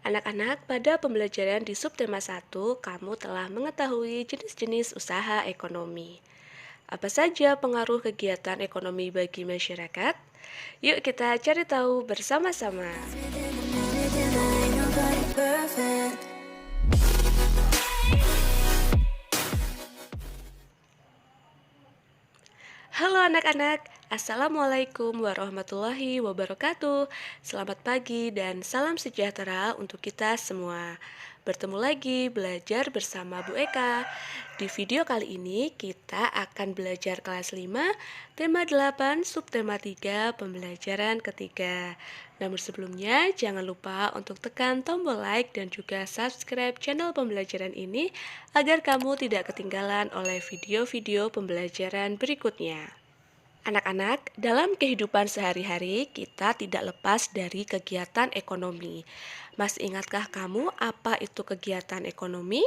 Anak-anak, pada pembelajaran di subtema 1, kamu telah mengetahui jenis-jenis usaha ekonomi. Apa saja pengaruh kegiatan ekonomi bagi masyarakat? Yuk kita cari tahu bersama-sama. Halo anak-anak, Assalamualaikum warahmatullahi wabarakatuh. Selamat pagi dan salam sejahtera untuk kita semua. Bertemu lagi belajar bersama Bu Eka. Di video kali ini kita akan belajar kelas 5, tema 8, subtema 3, pembelajaran ketiga. Namun sebelumnya jangan lupa untuk tekan tombol like dan juga subscribe channel pembelajaran ini agar kamu tidak ketinggalan oleh video-video pembelajaran berikutnya. Anak-anak, dalam kehidupan sehari-hari kita tidak lepas dari kegiatan ekonomi. Masih ingatkah kamu apa itu kegiatan ekonomi?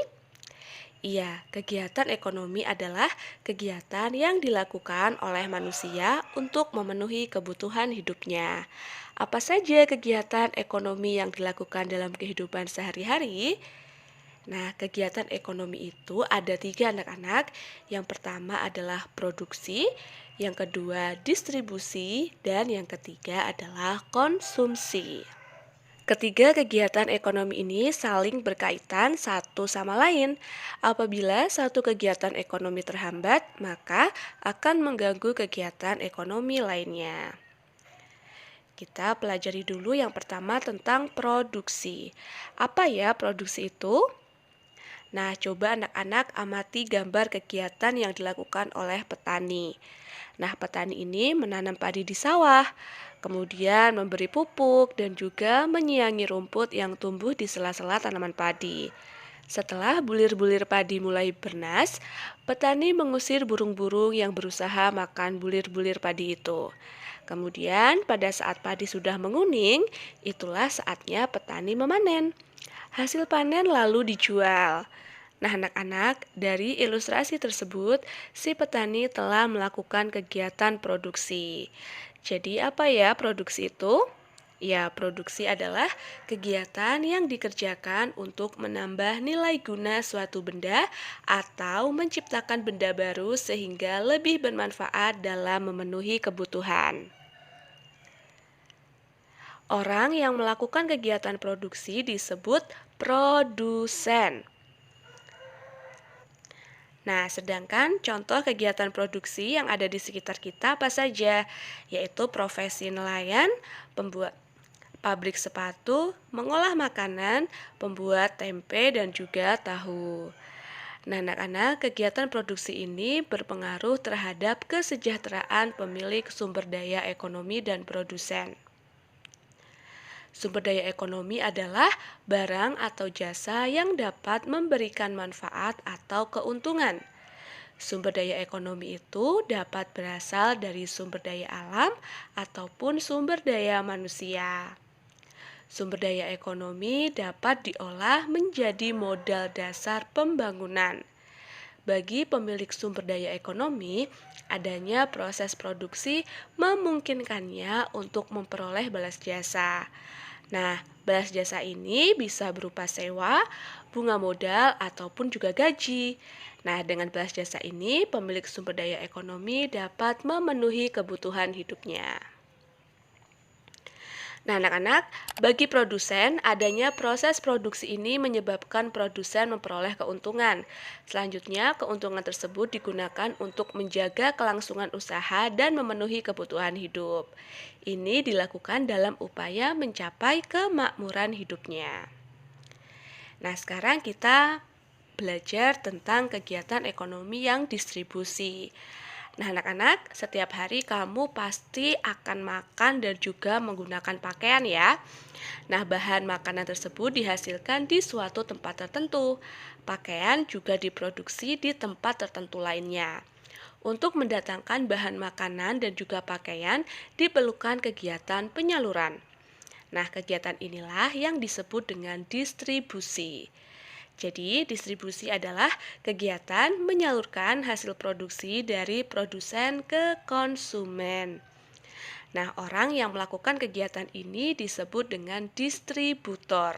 Iya, kegiatan ekonomi adalah kegiatan yang dilakukan oleh manusia untuk memenuhi kebutuhan hidupnya. Apa saja kegiatan ekonomi yang dilakukan dalam kehidupan sehari-hari? Nah, kegiatan ekonomi itu ada tiga anak-anak. Yang pertama adalah produksi, yang kedua distribusi, dan yang ketiga adalah konsumsi. Ketiga kegiatan ekonomi ini saling berkaitan satu sama lain. Apabila satu kegiatan ekonomi terhambat, maka akan mengganggu kegiatan ekonomi lainnya. Kita pelajari dulu yang pertama tentang produksi. Apa ya produksi itu? Nah, coba anak-anak amati gambar kegiatan yang dilakukan oleh petani. Nah, petani ini menanam padi di sawah, kemudian memberi pupuk dan juga menyiangi rumput yang tumbuh di sela-sela tanaman padi. Setelah bulir-bulir padi mulai bernas, petani mengusir burung-burung yang berusaha makan bulir-bulir padi itu. Kemudian, pada saat padi sudah menguning, itulah saatnya petani memanen. Hasil panen lalu dijual. Nah, anak-anak, dari ilustrasi tersebut, si petani telah melakukan kegiatan produksi. Jadi, apa ya produksi itu? Ya, produksi adalah kegiatan yang dikerjakan untuk menambah nilai guna suatu benda atau menciptakan benda baru sehingga lebih bermanfaat dalam memenuhi kebutuhan. Orang yang melakukan kegiatan produksi disebut produsen. Nah, sedangkan contoh kegiatan produksi yang ada di sekitar kita apa saja? Yaitu profesi nelayan, pembuat pabrik sepatu, mengolah makanan, pembuat tempe, dan juga tahu. Nah, anak-anak, kegiatan produksi ini berpengaruh terhadap kesejahteraan pemilik sumber daya ekonomi dan produsen. Sumber daya ekonomi adalah barang atau jasa yang dapat memberikan manfaat atau keuntungan. Sumber daya ekonomi itu dapat berasal dari sumber daya alam ataupun sumber daya manusia. Sumber daya ekonomi dapat diolah menjadi modal dasar pembangunan. Bagi pemilik sumber daya ekonomi, adanya proses produksi memungkinkannya untuk memperoleh balas jasa. Nah, balas jasa ini bisa berupa sewa, bunga modal, ataupun juga gaji. Nah, dengan balas jasa ini, pemilik sumber daya ekonomi dapat memenuhi kebutuhan hidupnya. Nah, anak-anak, bagi produsen, adanya proses produksi ini menyebabkan produsen memperoleh keuntungan. Selanjutnya, keuntungan tersebut digunakan untuk menjaga kelangsungan usaha dan memenuhi kebutuhan hidup. Ini dilakukan dalam upaya mencapai kemakmuran hidupnya. Nah, sekarang kita belajar tentang kegiatan ekonomi yang distribusi. Nah, anak-anak, setiap hari kamu pasti akan makan dan juga menggunakan pakaian ya. Nah, bahan makanan tersebut dihasilkan di suatu tempat tertentu. Pakaian juga diproduksi di tempat tertentu lainnya. Untuk mendatangkan bahan makanan dan juga pakaian diperlukan kegiatan penyaluran. Nah, kegiatan inilah yang disebut dengan distribusi. Jadi, distribusi adalah kegiatan menyalurkan hasil produksi dari produsen ke konsumen. Nah, orang yang melakukan kegiatan ini disebut dengan distributor.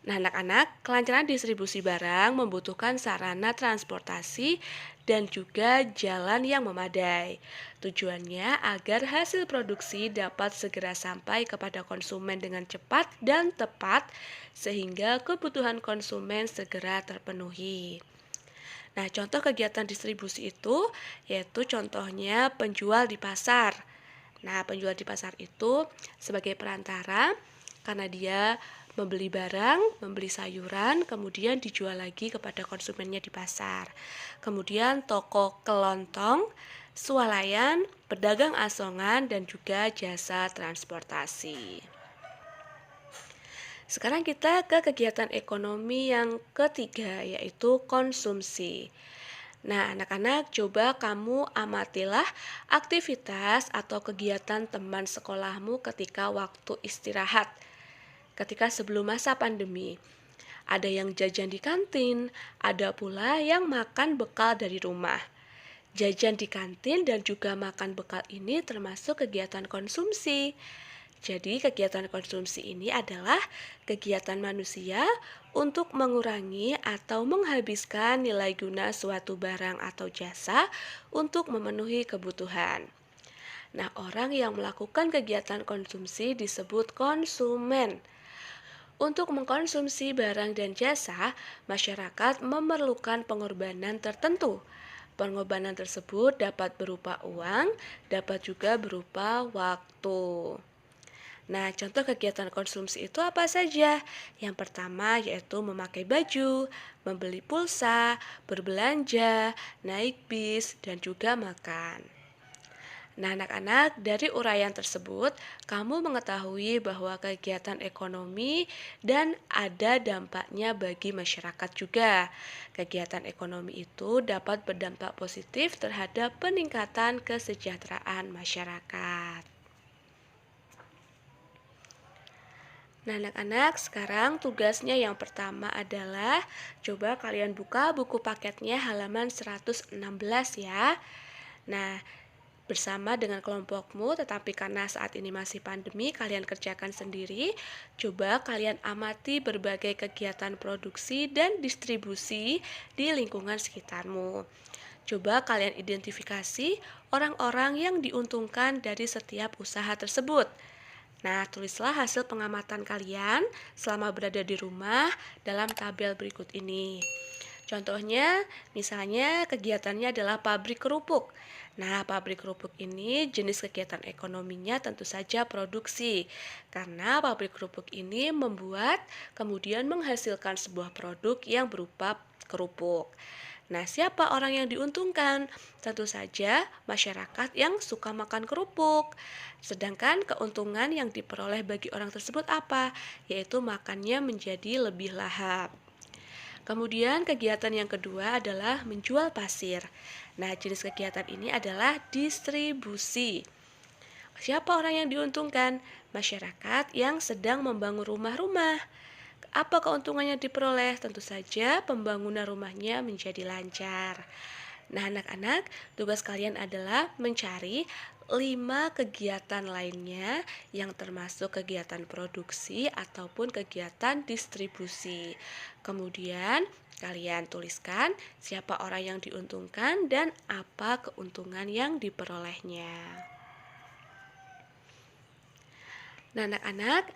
Nah, anak-anak, kelancaran distribusi barang membutuhkan sarana transportasi dan juga jalan yang memadai. Tujuannya agar hasil produksi dapat segera sampai kepada konsumen dengan cepat dan tepat, sehingga kebutuhan konsumen segera terpenuhi. Nah, contoh kegiatan distribusi itu yaitu contohnya penjual di pasar. Nah, penjual di pasar itu sebagai perantara karena dia membeli barang, membeli sayuran, kemudian dijual lagi kepada konsumennya di pasar. Kemudian toko kelontong, swalayan, pedagang asongan, dan juga jasa transportasi. Sekarang kita ke kegiatan ekonomi yang ketiga, yaitu konsumsi. Nah, anak-anak, coba kamu amatilah aktivitas atau kegiatan teman sekolahmu ketika waktu istirahat, ketika sebelum masa pandemi. Ada yang jajan di kantin, ada pula yang makan bekal dari rumah. Jajan di kantin dan juga makan bekal ini termasuk kegiatan konsumsi. Jadi, kegiatan konsumsi ini adalah kegiatan manusia untuk mengurangi atau menghabiskan nilai guna suatu barang atau jasa untuk memenuhi kebutuhan. Nah, orang yang melakukan kegiatan konsumsi disebut konsumen. Untuk mengkonsumsi barang dan jasa, masyarakat memerlukan pengorbanan tertentu. Pengorbanan tersebut dapat berupa uang, dapat juga berupa waktu. Nah, contoh kegiatan konsumsi itu apa saja? Yang pertama yaitu memakai baju, membeli pulsa, berbelanja, naik bis, dan juga makan. Nah, anak-anak, dari uraian tersebut, kamu mengetahui bahwa kegiatan ekonomi dan ada dampaknya bagi masyarakat juga. Kegiatan ekonomi itu dapat berdampak positif terhadap peningkatan kesejahteraan masyarakat. Nah, anak-anak, sekarang tugasnya yang pertama adalah coba kalian buka buku paketnya halaman 116 ya. Nah, bersama dengan kelompokmu, tetapi karena saat ini masih pandemi, kalian kerjakan sendiri. Coba kalian amati berbagai kegiatan produksi dan distribusi di lingkungan sekitarmu. Coba kalian identifikasi orang-orang yang diuntungkan dari setiap usaha tersebut. Nah, tulislah hasil pengamatan kalian selama berada di rumah dalam tabel berikut ini. Contohnya, misalnya kegiatannya adalah pabrik kerupuk. Nah, pabrik kerupuk ini jenis kegiatan ekonominya tentu saja produksi. Karena pabrik kerupuk ini membuat, kemudian menghasilkan sebuah produk yang berupa kerupuk. Nah, siapa orang yang diuntungkan? Tentu saja masyarakat yang suka makan kerupuk. Sedangkan keuntungan yang diperoleh bagi orang tersebut apa? Yaitu makannya menjadi lebih lahap. Kemudian kegiatan yang kedua adalah menjual pasir. Nah, jenis kegiatan ini adalah distribusi. Siapa orang yang diuntungkan? Masyarakat yang sedang membangun rumah-rumah. Apa keuntungan yang diperoleh? Tentu saja pembangunan rumahnya menjadi lancar. Nah, anak-anak, tugas kalian adalah mencari 5 kegiatan lainnya yang termasuk kegiatan produksi ataupun kegiatan distribusi. Kemudian, kalian tuliskan siapa orang yang diuntungkan dan apa keuntungan yang diperolehnya. Nah, anak-anak,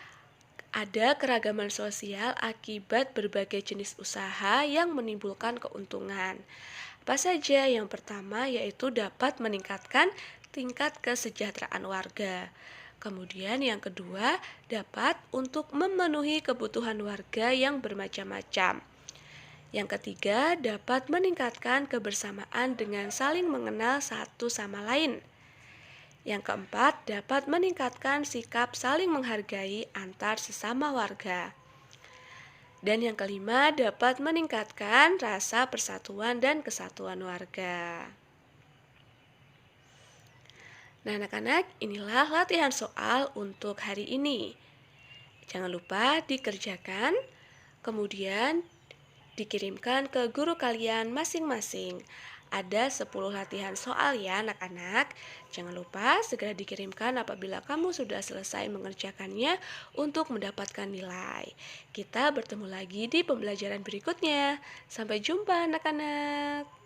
ada keragaman sosial akibat berbagai jenis usaha yang menimbulkan keuntungan. Apa saja? Yang pertama yaitu dapat meningkatkan tingkat kesejahteraan warga. Kemudian yang kedua dapat untuk memenuhi kebutuhan warga yang bermacam-macam. Yang ketiga dapat meningkatkan kebersamaan dengan saling mengenal satu sama lain. Yang keempat, dapat meningkatkan sikap saling menghargai antar sesama warga. Dan yang kelima, dapat meningkatkan rasa persatuan dan kesatuan warga. Nah, anak-anak, inilah latihan soal untuk hari ini. Jangan lupa dikerjakan, kemudian dikirimkan ke guru kalian masing-masing. Ada 10 latihan soal ya anak-anak. Jangan lupa segera dikirimkan apabila kamu sudah selesai mengerjakannya untuk mendapatkan nilai. Kita bertemu lagi di pembelajaran berikutnya. Sampai jumpa anak-anak.